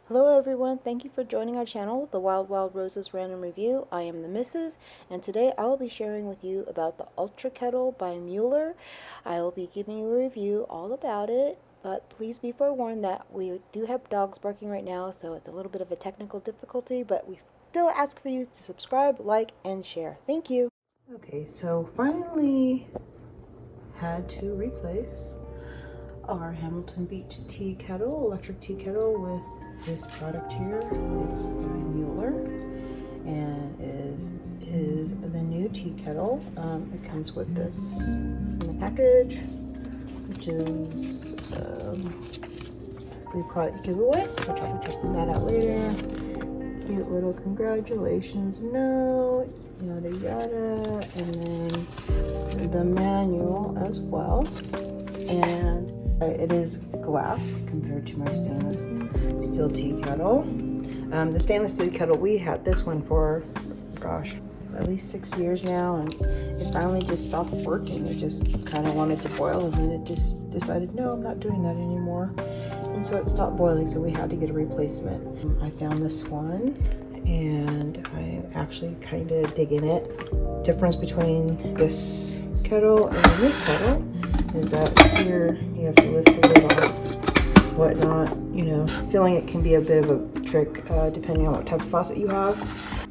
Hello everyone, thank you for joining our channel, The Wild Wild Roses Random Review. I am the Missus, and today I will be sharing with you about the Ultra Kettle by Mueller. I will be giving you a review all about it, but please be forewarned that we do have dogs barking right now, so it's a little bit of a technical difficulty, but we still ask for you to subscribe, like, and share. Thank you. Okay, so finally had to replace our Hamilton Beach tea kettle, electric tea kettle, with this product here. It's by Mueller and is the new tea kettle. It comes with this in the package, which is free product giveaway, which I'll be checking that out later. Cute little congratulations note, yada yada, and then the manual as well. And it is glass compared to my stainless steel tea kettle. The stainless steel kettle, we had this one for, gosh, at least 6 years now, and it finally just stopped working. It just kind of wanted to boil, and then it just decided, no, I'm not doing that anymore. And so it stopped boiling, so we had to get a replacement. I found this one, and I'm actually kind of digging it. Difference between this kettle and this kettle is that here you have to lift the lid off, whatnot. You know, filling it can be a bit of a trick depending on what type of faucet you have.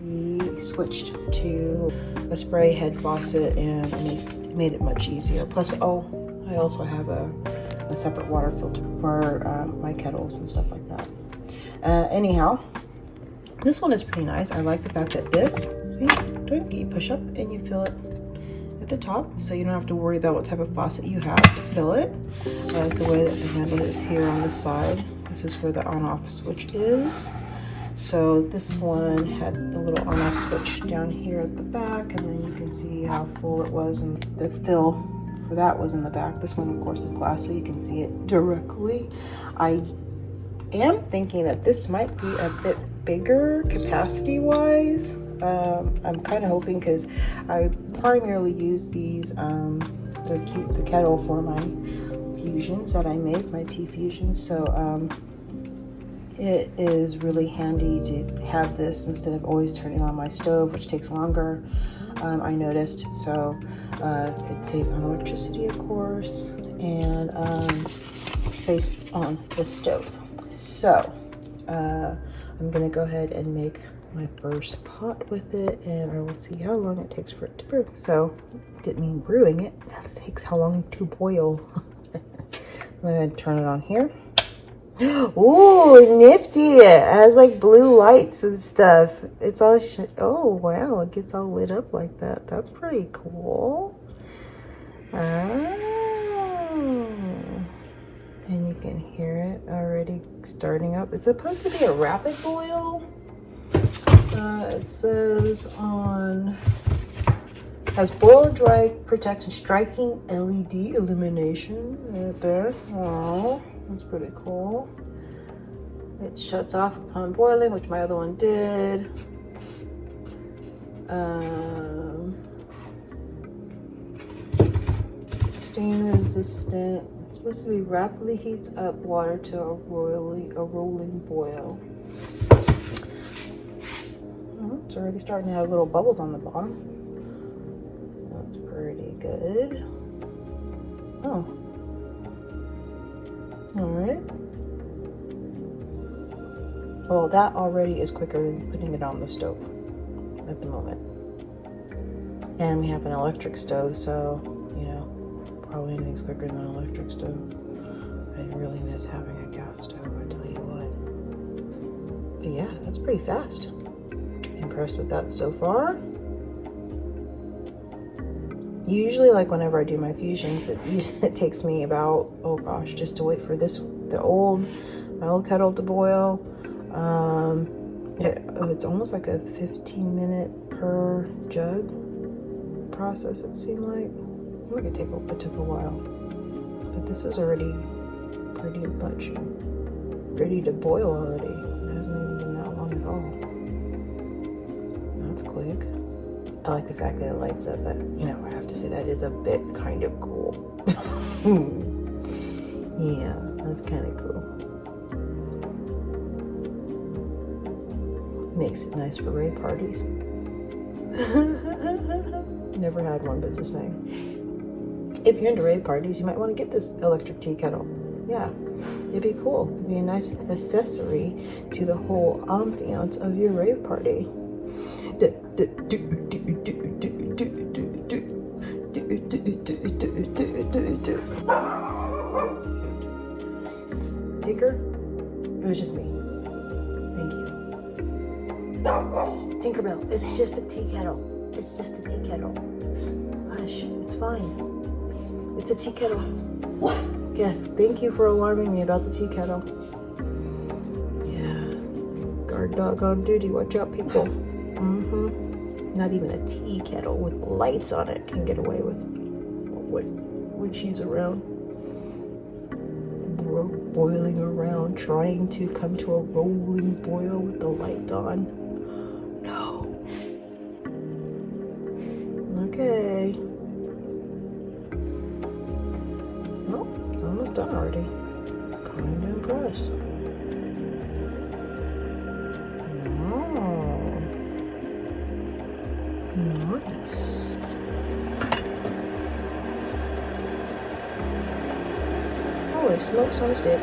We switched to a spray head faucet, and it made it much easier. Plus, oh, I also have a separate water filter for my kettles and stuff like that. Anyhow, this one is pretty nice. I like the fact that this, see, you push up and you fill it at the top, so you don't have to worry about what type of faucet you have to fill it. I like the way that the handle is here on the side. This is where the on-off switch is. So this one had the little on-off switch down here at the back, and then you can see how full it was, and the fill for that was in the back. This one, of course, is glass, so you can see it directly. I am thinking that this might be a bit bigger capacity-wise. I'm kind of hoping, because I primarily use these the kettle for my fusions that I make, my tea fusions. So it is really handy to have this instead of always turning on my stove, which takes longer. I noticed, so it saves on electricity, of course, and space on the stove. So I'm gonna go ahead and make my first pot with it, and I will see how long it takes for it to brew. So, didn't mean brewing it, that takes how long to boil. I'm gonna turn it on here. Ooh, nifty! It has like blue lights and stuff. It's all, oh wow, it gets all lit up like that. That's pretty cool. Oh. And you can hear it already starting up. It's supposed to be a rapid boil. It says has boil dry protection, striking LED illumination right there. Oh, that's pretty cool. It shuts off upon boiling, which my other one did. Stain resistant. It's supposed to be rapidly heats up water to a rolling boil. It's already starting to have little bubbles on the bottom. That's pretty good. Oh. Alright. Well, that already is quicker than putting it on the stove at the moment. And we have an electric stove, so, you know, probably anything's quicker than an electric stove. I really miss having a gas stove, I tell you what. But yeah, that's pretty fast. Impressed with that so far. Usually, like whenever I do my fusions, it takes me about, oh gosh, just to wait for my old kettle to boil. It's almost like a 15-minute per jug process, it seemed like. It took a while, but this is already pretty much ready to boil already. It hasn't even been that long at all. Quick. I like the fact that it lights up. That, you know, I have to say that is a bit kind of cool. Yeah, that's kind of cool. Makes it nice for rave parties. Never had one, but just saying. If you're into rave parties, you might want to get this electric tea kettle. Yeah, it'd be cool. It'd be a nice accessory to the whole ambiance of your rave party. Tinker? It was just me. Thank you. Tinkerbell, it's just a tea kettle. It's just a tea kettle. Hush, it's fine. It's a tea kettle. Yes, thank you for alarming me about the tea kettle. Yeah. Guard dog on duty. Watch out, people. Not even a tea kettle with lights on it can get away with when she's around. Boiling around, trying to come to a rolling boil with the light on. No. Okay. Oh, it's almost done already. Kind of impressed. Oh. Nice. Holy smokes on a stick.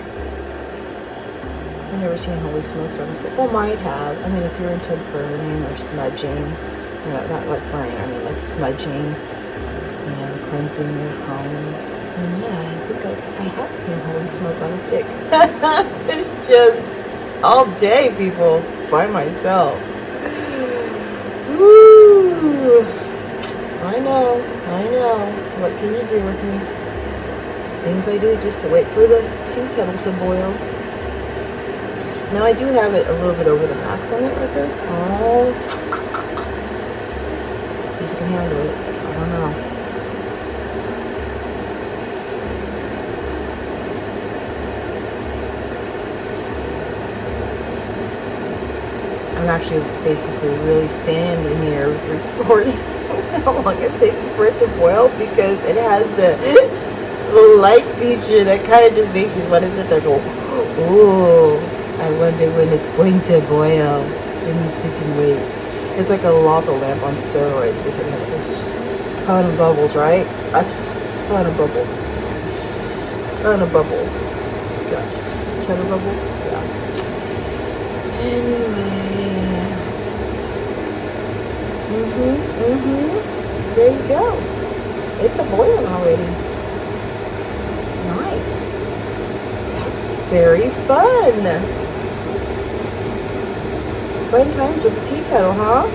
I've never seen holy smokes on a stick. Well, might have. I mean, if you're into burning or smudging, you know, not like burning, I mean like smudging, you know, cleansing your home, then yeah, I think I have seen holy smoke on a stick. It's just all day, people, by myself. Woo! I know. What can you do with me? Things I do just to wait for the tea kettle to boil. Now I do have it a little bit over the max limit right there. Oh. Let's see if I can handle it. I don't know. I'm actually basically really standing here recording how long it's taking for it to boil because it has the light feature that kind of just makes you want to sit there and go, ooh, I wonder when it's going to boil. Let me sit and wait. It's like a lava lamp on steroids because it has a ton of bubbles, right? A ton of bubbles. Ton of bubbles. Gosh, ton of bubbles? Yeah. Anyway. There you go. It's a boiling already. Nice. That's very fun. Fun times with the tea kettle, huh?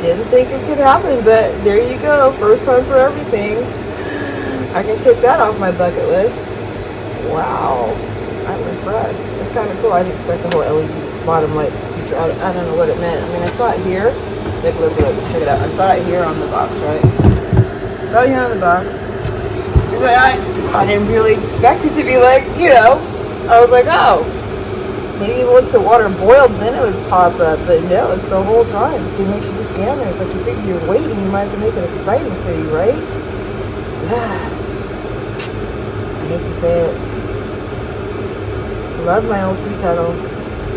Didn't think it could happen, but there you go. First time for everything. I can take that off my bucket list. Wow. I'm impressed. It's kind of cool. I didn't expect the whole LED bottom light feature. I don't know what it meant. I mean, I saw it here. Look. Check it out. I saw it here on the box, right? I saw it here on the box. But I didn't really expect it to be like, you know, I was like, oh, maybe once the water boiled, then it would pop up. But no, it's the whole time. It makes you just stand there. It's like you figure you're waiting, you might as well make it exciting for you, right? Yes. I hate to say it. Love my old tea kettle.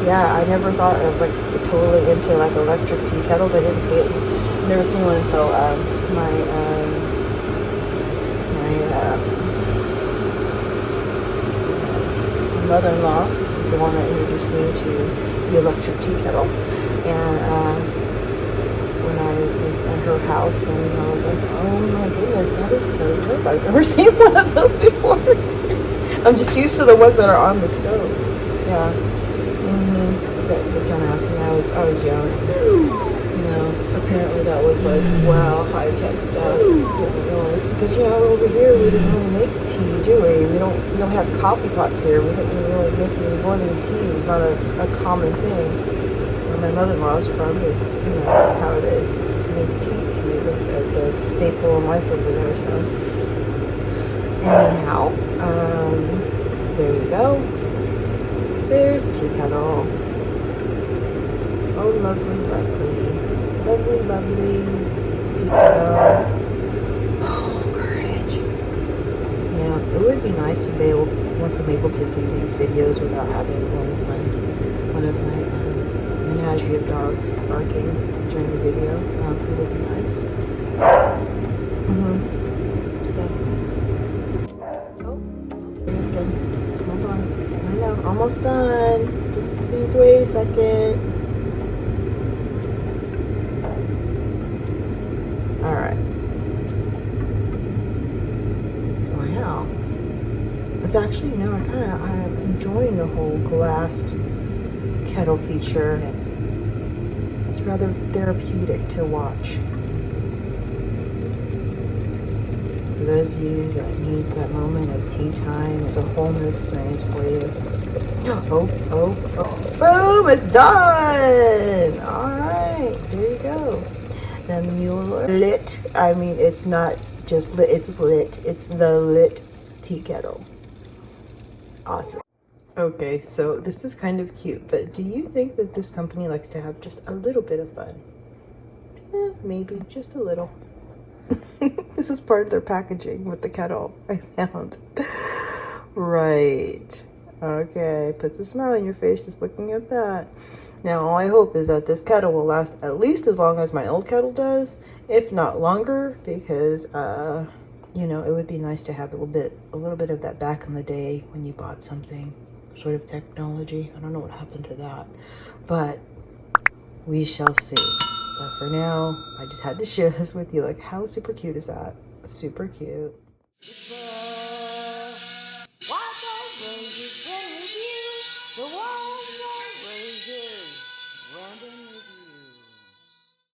Yeah, I never thought I was like totally into like electric tea kettles. I didn't see it. Never seen one until my mother-in-law is the one that introduced me to the electric tea kettles. And when I was at her house, and I was like, oh my goodness, that is so dope. I've never seen one of those before. I'm just used to the ones that are on the stove. Yeah. They kind of asked me. I was young. You know, apparently that was like, wow, high-tech stuff. Didn't realize, because you know, over here we didn't really make tea, do we? We don't have coffee pots here. We didn't really making boiling tea. It was not a common thing. Where my mother-in-law's from, it's, you know, that's how it is. I mean, tea is the staple in life over there. So anyhow, there you go. There's a tea kettle. Oh, lovely, bubblies, tea kettle. Oh, courage. Yeah, it would be nice to be able to, once I'm able to do these videos without having one of my menagerie of dogs barking during the video. It would be nice. Hold on. I know, almost done. Just please wait a second. Alright. Wow. It's actually, I'm enjoying the whole glassed kettle feature. It's rather therapeutic to watch. For those of you that needs that moment of tea time, it's a whole new experience for you. Oh. Boom! It's done! Alright, there you go. The Mueller lit. I mean, it's not just lit, it's lit. It's the lit tea kettle. Awesome. Okay, so this is kind of cute, but do you think that this company likes to have just a little bit of fun? Maybe just a little. This is part of their packaging with the kettle, I found. Right. Okay, puts a smile on your face just looking at that. Now, all I hope is that this kettle will last at least as long as my old kettle does, if not longer, because, you know, it would be nice to have a little bit of that back in the day when you bought something, sort of technology. I don't know what happened to that, but we shall see. But for now, I just had to share this with you. Like, how super cute is that? Super cute.